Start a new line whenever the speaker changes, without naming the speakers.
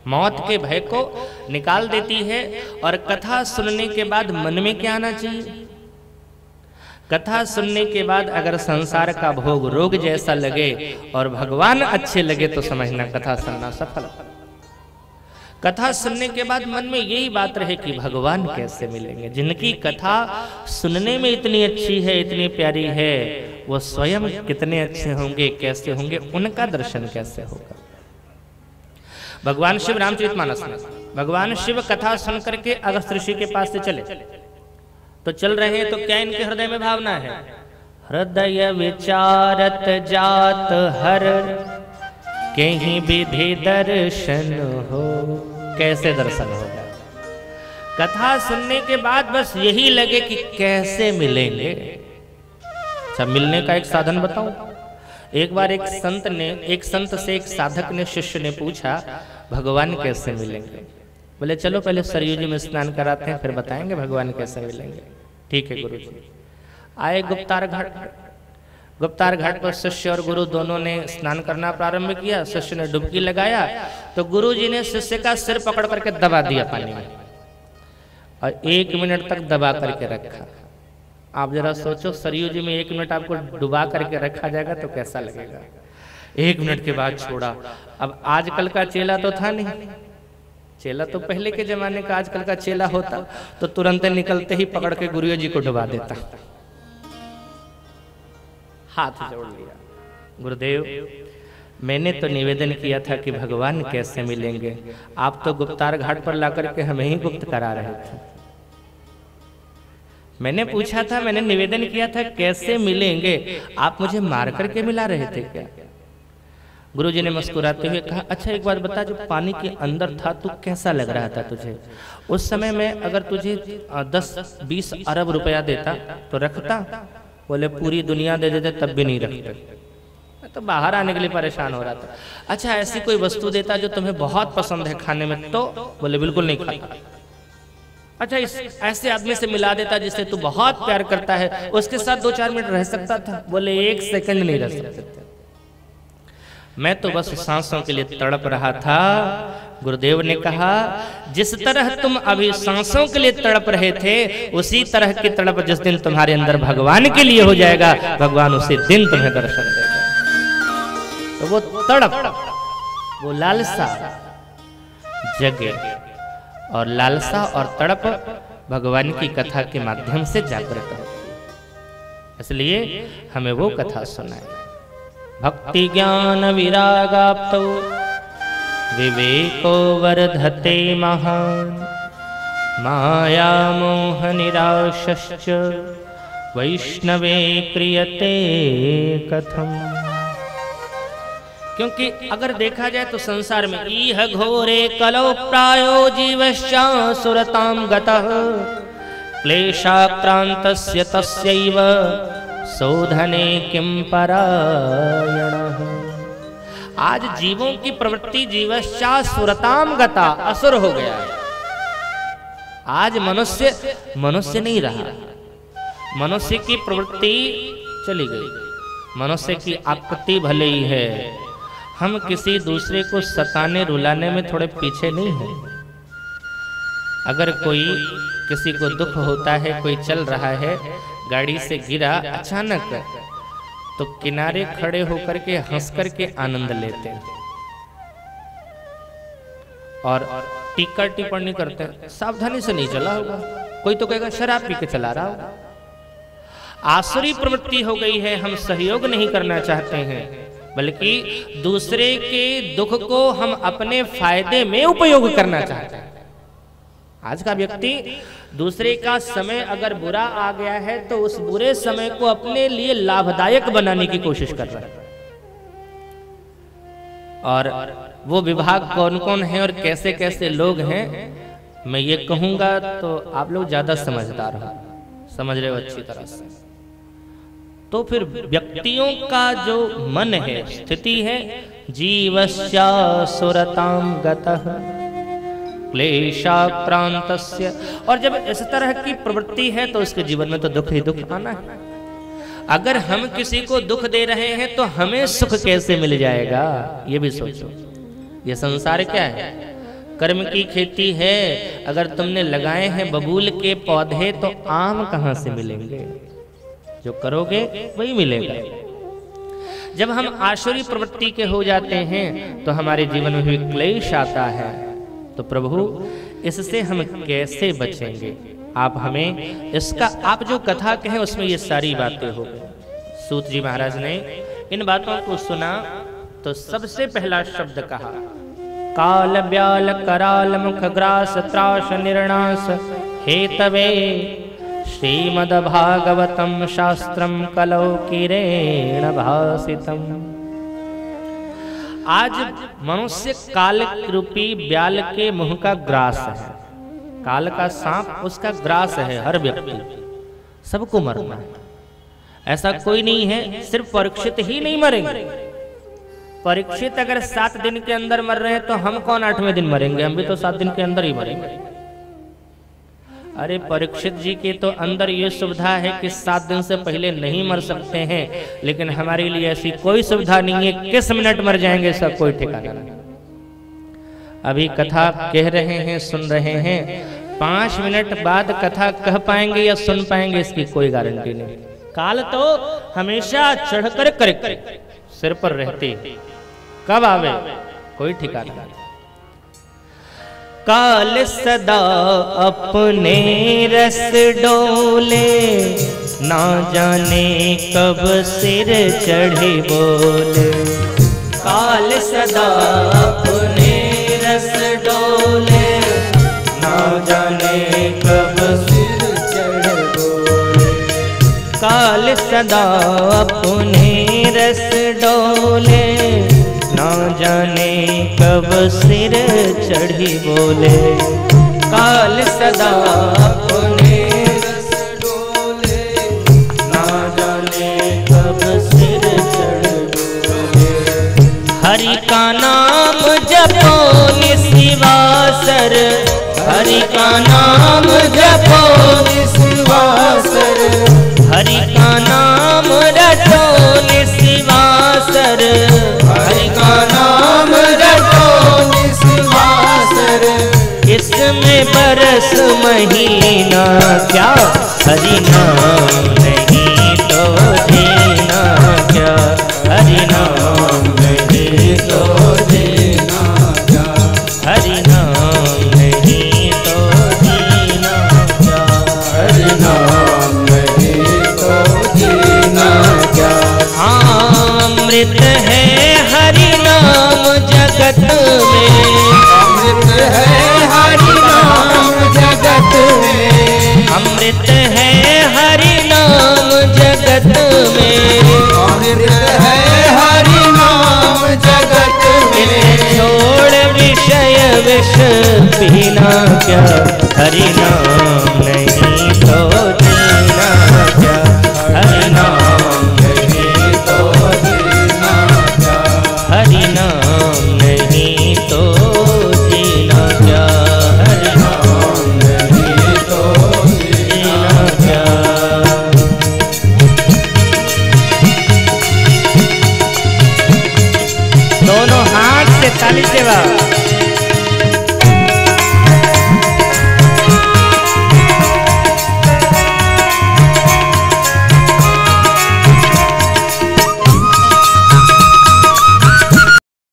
मौत के भय को निकाल देती है। और कथा सुनने के बाद मन में क्या आना चाहिए? कथा सुनने के बाद अगर संसार का भोग रोग जैसा लगे और भगवान अच्छे लगे तो समझना कथा सुनना सफल। कथा सुनने के बाद मन में यही बात रहे कि भगवान कैसे मिलेंगे। जिनकी कथा सुनने में इतनी अच्छी है, इतनी प्यारी है, वो स्वयं कितने अच्छे होंगे, कैसे होंगे, उनका दर्शन कैसे होगा। भगवान शिव रामचरितमानस में भगवान शिव कथा सुन करके अगस्त्य ऋषि के पास से चले, तो चल रहे हैं तो क्या इनके हृदय में भावना है? हृदय विचारत जात हर कहीं विधि दर्शन हो। कैसे दर्शन होगा? कथा सुनने के बाद बस यही लगे कि कैसे मिलेंगे। सब मिलने का एक साधन बताऊं। एक बार एक संत से एक साधक ने, शिष्य ने पूछा भगवान कैसे मिलेंगे? बोले चलो पहले सरयू जी में स्नान कराते हैं फिर बताएंगे भगवान कैसे मिलेंगे। ठीक है गुरु जी। आए गुप्तार घाट। गुप्तार घाट पर शिष्य और गुरु दोनों ने स्नान करना प्रारंभ किया। शिष्य ने डुबकी लगाया तो गुरु जी ने शिष्य का सिर पकड़ करके दबा दिया पानी में और 1 मिनट तक दबा करके रखा। आप जरा सोचो, सरयू जी में 1 मिनट आपको डुबा करके रखा जाएगा तो कैसा लगेगा। 1 मिनट के बाद छोड़ा। अब आजकल का चेला तो था नहीं, चेला तो पहले के जमाने का, आजकल का चेला होता तो तुरंत निकलते ही पकड़ के गुरु जी को डुबा देता। हाथ जोड़ लिया, गुरुदेव मैंने तो निवेदन किया था कि भगवान कैसे मिलेंगे, आप तो गुप्तार घाट पर लाकर के हमें ही गुप्त करा रहे थे। मैंने पूछा था, मैंने निवेदन किया था कैसे मिलेंगे, आप मुझे मार करके मिला रहे थे क्या? गुरुजी ने मुस्कुराते हुए कहा, अच्छा एक बात बता, जो पानी के अंदर था तू कैसा लग रहा था तुझे? उस समय में अगर तुझे 10-20 अरब रुपया देता तो रखता? बोले पूरी दुनिया दे देते तब भी नहीं रखते। मैं तो बाहर आने के लिए परेशान हो रहा था। अच्छा ऐसी कोई वस्तु देता जो तुम्हें बहुत पसंद है खाने में तो? बोले बिल्कुल नहीं खाता। अच्छा इस ऐसे आदमी से मिला देता जिससे तू बहुत प्यार करता है, उसके साथ 2-4 मिनट रह सकता था? बोले 1 सेकंड नहीं रह सकते थे। मैं तो बस सांसों के लिए तड़प रहा था। गुरुदेव ने कहा जिस तरह तुम अभी सांसों के लिए तड़प रहे थे उसी तरह की तड़प जिस दिन तुम्हारे अंदर भगवान के लिए हो जाएगा, भगवान उसी दिन तुम्हें दर्शन देगा। तो वो तड़प, वो लालसा जगे, और लालसा और तड़प भगवान की कथा के माध्यम से जागृत होती है। इसलिए हमें वो कथा सुनाए। भक्ति ज्ञान विरागाप्तो विवेको वर्धते महान, माया मोह निराशश्च वैष्णवे क्रियते कथम। क्योंकि अगर देखा जाए तो संसार में इह घोरे कलौ प्रायो जीवश्चा सुरताम गतः, क्लेशाक्रांतस्य तस्यैव शोधने किम परायणः। आज जीवों की प्रवृत्ति जीवश्चा सुरताम गता, असुर हो गया है। आज मनुष्य नहीं रहा, मनुष्य की प्रवृत्ति चली गई। मनुष्य की आकृति भले ही है, हम किसी दूसरे को सताने रुलाने में थोड़े पीछे नहीं हैं। अगर कोई किसी को दुख होता है, कोई चल रहा है, गाड़ी से गिरा अचानक, तो किनारे खड़े होकर के हंस करके आनंद लेते हैं और टीका टिप्पणी करते हैं, सावधानी से नहीं चला होगा, कोई तो कहेगा शराब पी के चला रहा होगा। आसुरी प्रवृत्ति हो गई है, हम सहयोग नहीं करना चाहते हैं, बल्कि दूसरे के दुख को हम अपने फायदे में उपयोग करना चाहते हैं। आज का व्यक्ति दूसरे का समय अगर बुरा आ गया है तो उस बुरे समय को अपने लिए लाभदायक बनाने की कोशिश कर रहा है। और वो विभाग कौन कौन है और कैसे कैसे लोग हैं, मैं ये कहूंगा तो आप लोग ज्यादा समझदार हो, समझ रहे हो अच्छी तरह से। तो फिर व्यक्तियों का जो मन है, स्थिति है, जीवस्या सुरताम गतः क्लेशाक्रांतस्य, और जब इस तरह की प्रवृत्ति है तो उसके जीवन में तो दुख ही दुख आना है। अगर हम किसी को दुख दे रहे हैं तो हमें सुख कैसे मिल जाएगा, ये भी सोचो। ये संसार क्या है? कर्म की खेती है, अगर तुमने लगाए हैं बबूल के पौधे तो आम कहां से मिलेंगे? जो करोगे वही मिलेगा। जब हम आसुरी प्रवृत्ति के हो जाते हैं तो हमारे जीवन में भी क्लेश आता है। तो प्रभु इससे हम कैसे बचेंगे? आप हमें इसका, आप जो कथा कहें उसमें ये सारी बातें हो गई। सूत जी महाराज ने इन बातों को सुना तो सबसे पहला शब्द कहा, काल ब्याल कराल मुख ग्रास त्रास निर्णास हेतवे श्रीमद्भागवतम शास्त्रम कलौ किरेण भासितम। आज मनुष्य काल रूपी ब्याल के मुंह का ग्रास है। काल का सांप उसका ग्रास है। हर व्यक्ति, सबको मरना है, ऐसा कोई नहीं है। सिर्फ परीक्षित ही नहीं मरेंगे। परीक्षित अगर 7 दिन के अंदर मर रहे हैं तो हम कौन 8वें दिन मरेंगे? हम भी तो 7 दिन के अंदर ही मरेंगे। अरे परीक्षित जी के तो अंदर ये सुविधा है कि 7 दिन से पहले नहीं मर सकते हैं, लेकिन हमारे लिए ऐसी कोई सुविधा नहीं है। किस मिनट मर जाएंगे इसका कोई ठिकाना नहीं। अभी कथा कह रहे हैं, सुन रहे हैं, 5 मिनट बाद कथा कह पाएंगे या सुन पाएंगे इसकी कोई गारंटी नहीं। काल तो हमेशा चढ़कर कर सिर पर रहते, कब आवे कोई ठिकाना नहीं। काल सदा अपने रस डोले, ना जाने कब सिर चढ़े बोले। काल सदा अपने रस डोले, ना जाने कब सिर चढ़े बोले। काल सदा अपने रस डोले, ना जाने कब सिर चढ़ी बोले। काल सदा अपने रस डोले, ना जाने कब सिर चढ़ी बोले। हरि का नाम जपो निशिवासर, हरि का नाम जपो निशिवासर। हरि का नाम रटो निशिवासर, हरि का नाम रटो निशिवासर। इसमें बरस महीना क्या, हरि नाम नहीं तो जीना क्या। हरि नाम नहीं तो जीना क्या। हरि नाम नहीं तो जीना क्या। हरि नाम नहीं तो जीना क्या। अमृत है हरि नाम जगत में, अमृत है हरि नाम जगत में। अमृत है हरि नाम जगत में, अमृत है हरि नाम जगत में। छोड़ विषय विष पीना क्या, हरि नाम नहीं तो जीना क्या। हरि नाम नहीं तो जीना क्या। हरि नाम नहीं तो जीना क्या। हरि नाम नहीं तो जीना क्या। दोनों हाथ से ताली सेवा।